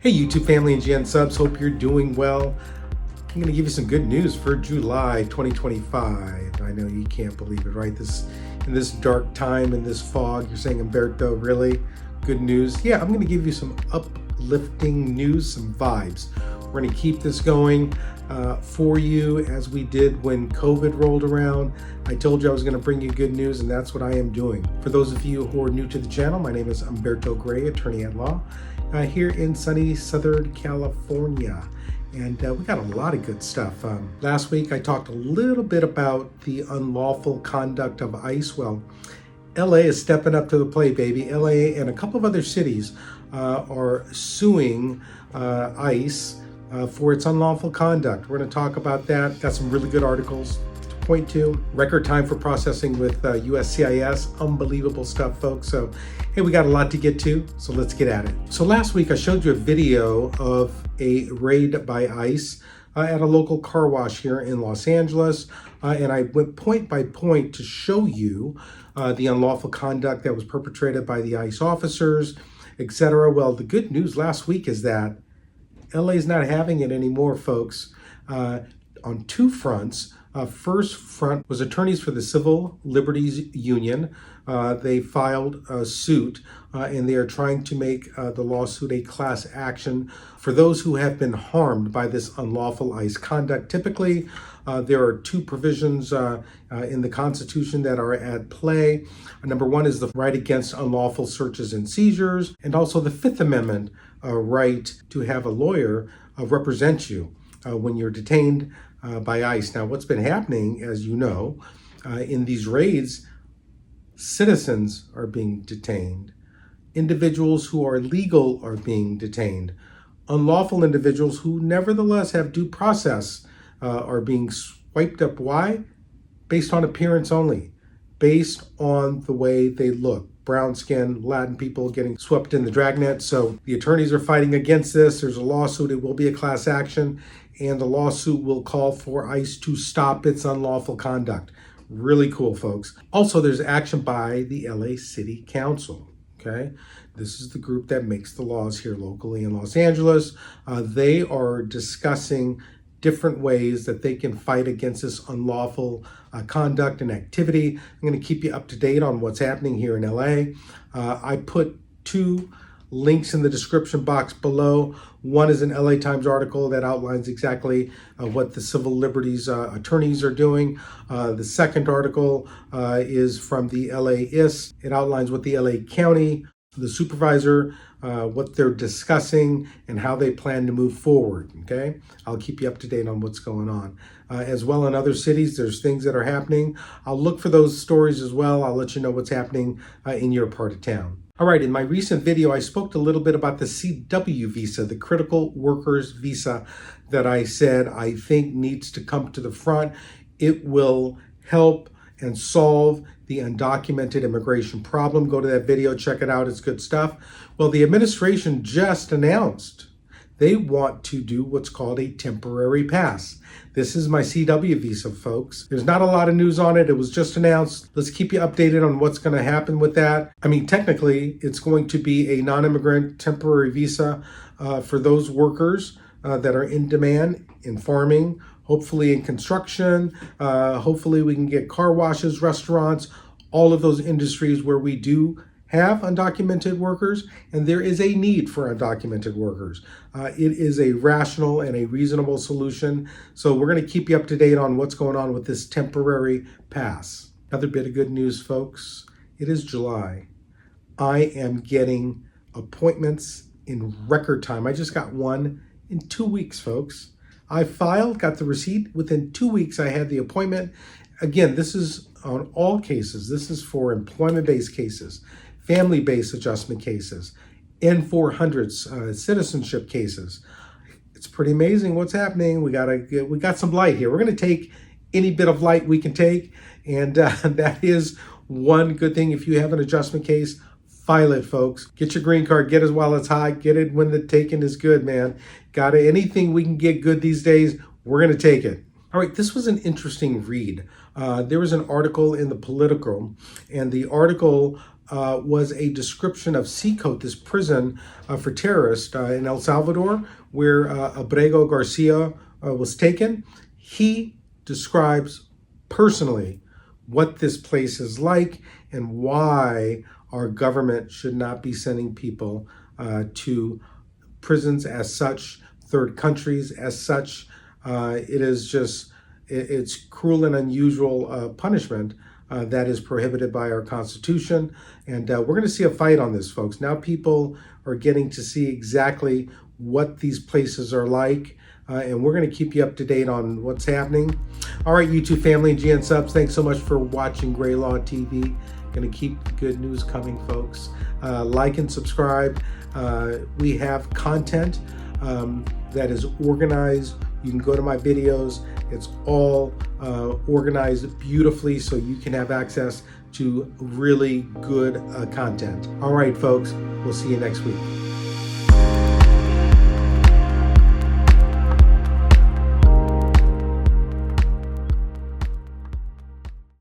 Hey YouTube family and GN subs, hope you're doing well. I'm going to give you some good news for July 2025. I know you can't believe it, right? In this dark time, in this fog, you're saying, Humberto, really? Good news? Yeah, I'm going to give you some uplifting news, some vibes. We're going to keep this going for you as we did when COVID rolled around. I told you I was going to bring you good news, and that's what I am doing. For those of you who are new to the channel, my name is Humberto Gray, attorney at law, here in sunny Southern California. And we got a lot of good stuff. Last week, I talked a little bit about the unlawful conduct of ICE. Well, LA is stepping up to the plate, baby. LA and a couple of other cities are suing ICE for its unlawful conduct. We're going to talk about that. Got some really good articles to point to. Record time for processing with USCIS. Unbelievable stuff, folks. So, hey, we got a lot to get to, so let's get at it. So last week, I showed you a video of a raid by ICE at a local car wash here in Los Angeles. And I went point by point to show you the unlawful conduct that was perpetrated by the ICE officers, etc. Well, the good news last week is that LA is not having it anymore, folks, on two fronts. First front was attorneys for the Civil Liberties Union. They filed a suit and they are trying to make the lawsuit a class action for those who have been harmed by this unlawful ICE conduct. Typically, there are two provisions in the Constitution that are at play. Number one is the right against unlawful searches and seizures, and also the Fifth Amendment right to have a lawyer represent you when you're detained by ICE. Now, what's been happening, as you know, in these raids, citizens are being detained. Individuals who are legal are being detained. Unlawful individuals who nevertheless have due process are being swiped up. Why? Based on appearance only, based on the way they look. Brown skin, Latin people getting swept in the dragnet. So the attorneys are fighting against this. There's a lawsuit. It will be a class action, and the lawsuit will call for ICE to stop its unlawful conduct. Really cool, folks. Also, there's action by the LA City Council. Okay, this is the group that makes the laws here locally in Los Angeles. They are discussing different ways that they can fight against this unlawful conduct and activity. I'm going to keep you up to date on what's happening here in LA. I put two links in the description box below. One is an LA Times article that outlines exactly what the civil liberties attorneys are doing. The second article is from the LAIS. It outlines what the LA County, the supervisor, what they're discussing and how they plan to move forward, okay? I'll keep you up to date on what's going on. As well in other cities, there's things that are happening. I'll look for those stories as well. I'll let you know what's happening in your part of town. All right, in my recent video, I spoke a little bit about the CW visa, the critical workers visa that I said I think needs to come to the front. It will help and solve the undocumented immigration problem. Go to that video, check it out, it's good stuff. Well, the administration just announced they want to do what's called a temporary pass. This is my CW visa, folks. There's not a lot of news on it. It was just announced. Let's keep you updated on what's going to happen with that. I mean, technically, it's going to be a non-immigrant temporary visa for those workers that are in demand in farming, hopefully in construction. Hopefully we can get car washes, restaurants, all of those industries where we do have undocumented workers, and there is a need for undocumented workers. It is a rational and a reasonable solution. So we're going to keep you up to date on what's going on with this temporary pass. Another bit of good news, folks. It is July. I am getting appointments in record time. I just got one in 2 weeks, folks. I filed, got the receipt. Within 2 weeks, I had the appointment. Again, this is on all cases. This is for employment-based cases, family-based adjustment cases, N-400s, citizenship cases. It's pretty amazing what's happening. We got some light here. We're going to take any bit of light we can take, and that is one good thing. If you have an adjustment case, file it, folks. Get your green card. Get it while it's hot. Get it when the taking is good, man. Got it. Anything we can get good these days, we're going to take it. All right, this was an interesting read. There was an article in the Politico, and the article was a description of Seacoat, this prison for terrorists in El Salvador, where Abrego Garcia was taken. He describes personally what this place is like and why our government should not be sending people to prisons as such, third countries as such. It's cruel and unusual punishment that is prohibited by our Constitution. And we're going to see a fight on this, folks. Now people are getting to see exactly what these places are like. And we're going to keep you up to date on what's happening. All right, YouTube family and GN subs, thanks so much for watching GrayLaw TV. Going to keep the good news coming, folks. Like and subscribe. We have content that is organized. You can go to my videos. It's all organized beautifully so you can have access to really good content. All right, folks, we'll see you next week.